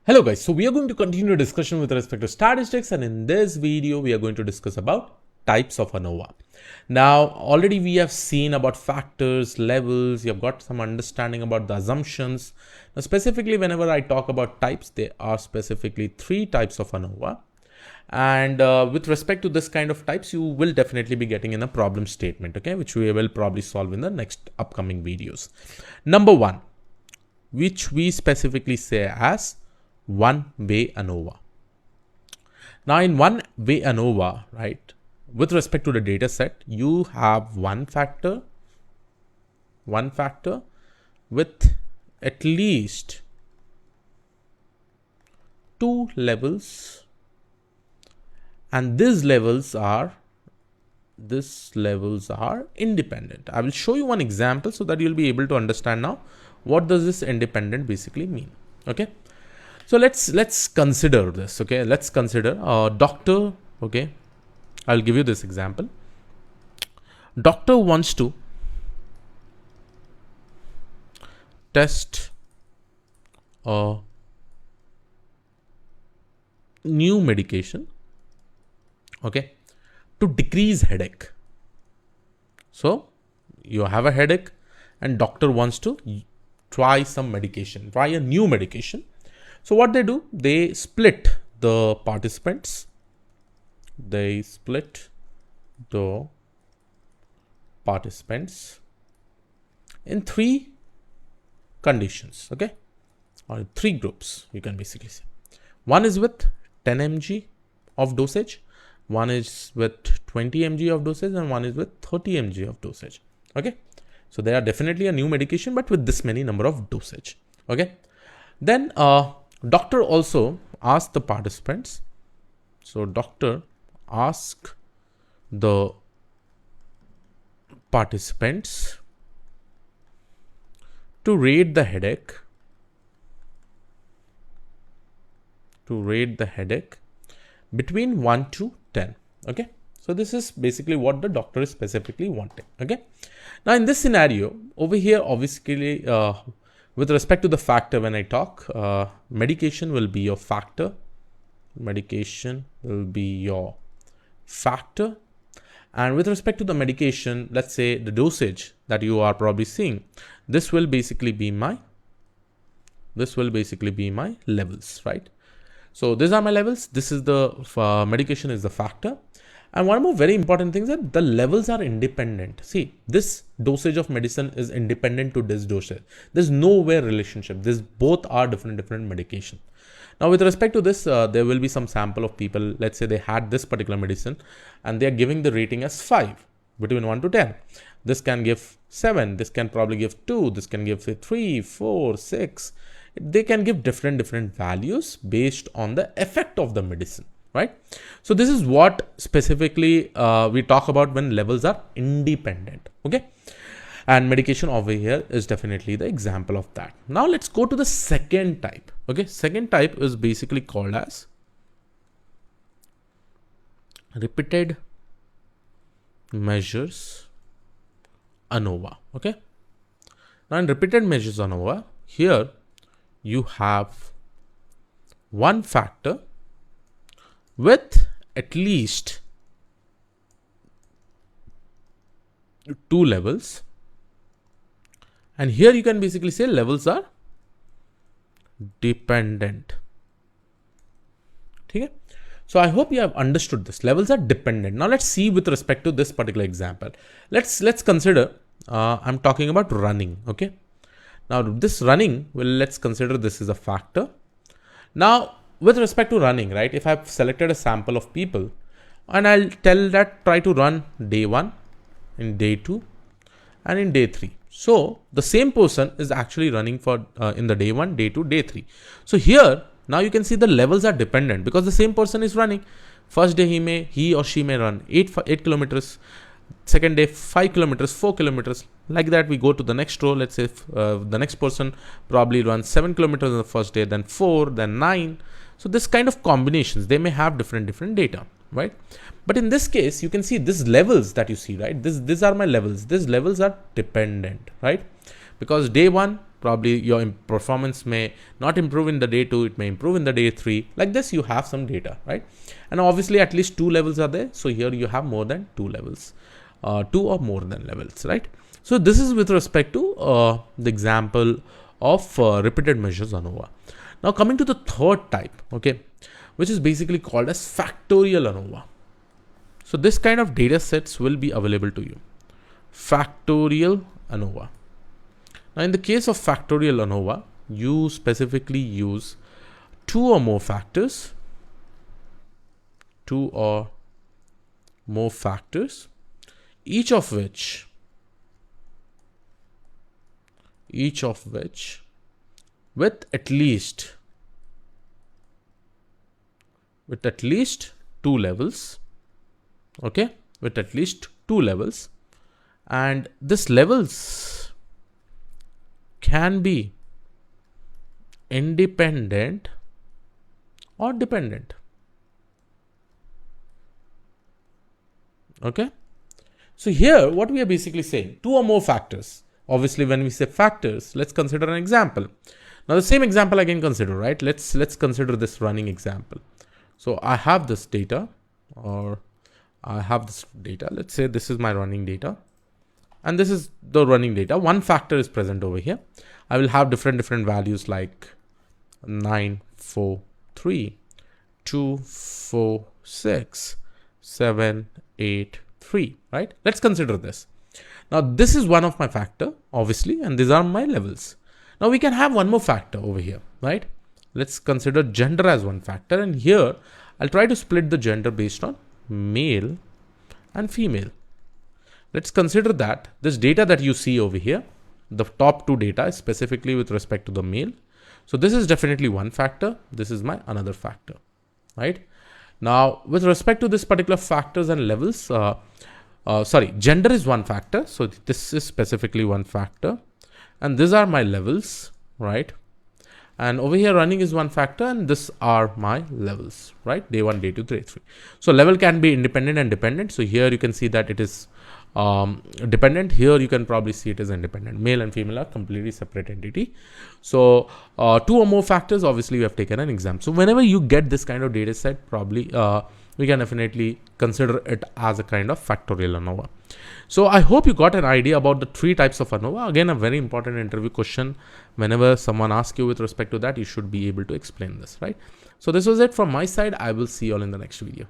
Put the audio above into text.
Hello guys, so we are going to continue discussion with respect to statistics, and in this video we are going to discuss about types of ANOVA. Now already we have seen about factors, levels, you have got some understanding about the assumptions. Now specifically whenever I talk about types, there are specifically 3 types of ANOVA, and with respect to this kind of types you will definitely be getting in a problem statement, okay, which we will probably solve in the next upcoming videos. Number 1, which we specifically say as one-way ANOVA. Now in one-way ANOVA, right, with respect to the data set, you have one factor with at least 2 levels, and these levels are independent. I will show you one example so that you'll be able to understand now what does this independent basically mean. Okay. So let's consider this. Okay, let's consider a doctor. Okay, I'll give you this example. Doctor wants to test a new medication, okay, to decrease headache. So you have a headache and doctor wants to try a new medication. So what they do, they split the participants. In 3 conditions, okay, or 3 groups, you can basically say. One is with 10 mg of dosage, one is with 20 mg of dosage, and one is with 30 mg of dosage. Okay, so they are definitely a new medication, but with this many number of dosage. Okay, then doctor also asked the participants. So doctor asked the participants to rate the headache between 1 to 10. Okay, so this is basically what the doctor is specifically wanting. Okay, now in this scenario over here, obviously with respect to the factor, when I talk, medication will be your factor. And with respect to the medication, let's say the dosage that you are probably seeing, this will basically be my levels, right? So these are my levels. This is the medication is the factor. And one more very important thing is that the levels are independent. See, this dosage of medicine is independent to this dosage. There's nowhere relationship. These both are different medication. Now, with respect to this, there will be some sample of people. Let's say they had this particular medicine and they are giving the rating as 5 between 1 to 10. This can give 7. This can probably give 2. This can give 3, 4, 6. They can give different values based on the effect of the medicine. Right. So this is what specifically we talk about when levels are independent. Okay. And medication over here is definitely the example of that. Now let's go to the second type. Okay. Second type is basically called as repeated measures ANOVA. Okay. Now in repeated measures ANOVA, here you have one factor with at least 2 levels, and here you can basically say levels are dependent. Okay, so I hope you have understood this. Levels are dependent. Now let's see with respect to this particular example. Let's consider I'm talking about running. Okay, now this running, well, let's consider this is a factor. Now with respect to running, right, if I've selected a sample of people and I'll tell that try to run day 1, in day 2 and in day 3. So the same person is actually running for in the day 1, day 2, day 3. So here now you can see the levels are dependent because the same person is running. First day he or she may run 8 kilometers. Second day 5 kilometers, 4 kilometers, like that. We go to the next row. Let's say the next person probably runs 7 kilometers on the first day, then 4, then 9. So this kind of combinations, they may have different data, right? But in this case, you can see these levels that you see, right? These are my levels. These levels are dependent, right? Because day 1 Probably your performance may not improve in the day 2, it may improve in the day 3. Like this, you have some data, right? And obviously at least 2 levels are there. So here you have more than 2 levels, 2 or more than levels, right? So this is with respect to the example of repeated measures ANOVA. Now coming to the third type, okay, which is basically called as factorial ANOVA. So this kind of data sets will be available to you. Factorial ANOVA. Now in the case of factorial ANOVA, you specifically use 2 or more factors, each of which with at least 2 levels, okay, with at least 2 levels, and this levels can be independent or dependent. Okay, so here what we are basically saying, 2 or more factors. Obviously when we say factors, let's consider an example. Now the same example I can consider, right? Let's consider this running example. So I have this data, let's say this is my running data, and this is the running data. One factor is present over here. I will have different values like 9, 4, 3, 2, 4, 6, 7, 8, 3, right? Let's consider this. Now this is one of my factor, obviously, and these are my levels. Now we can have one more factor over here, right? Let's consider gender as one factor, and here I'll try to split the gender based on male and female. Let's consider that this data that you see over here, the top 2 data is specifically with respect to the male. So this is definitely one factor. This is my another factor, right? Now with respect to this particular factors and levels, gender is one factor. So this is specifically one factor, and these are my levels, right? And over here running is one factor, and these are my levels, right? Day 1, day 2, day 3. So level can be independent and dependent. So here you can see that it is dependent. Here you can probably see it as independent. Male and female are completely separate entity. So 2 or more factors, obviously we have taken an example. So whenever you get this kind of data set, probably we can definitely consider it as a kind of factorial ANOVA. So I hope you got an idea about the 3 types of ANOVA. Again, a very important interview question. Whenever someone asks you with respect to that, you should be able to explain this, right? So this was it from my side. I will see you all in the next video.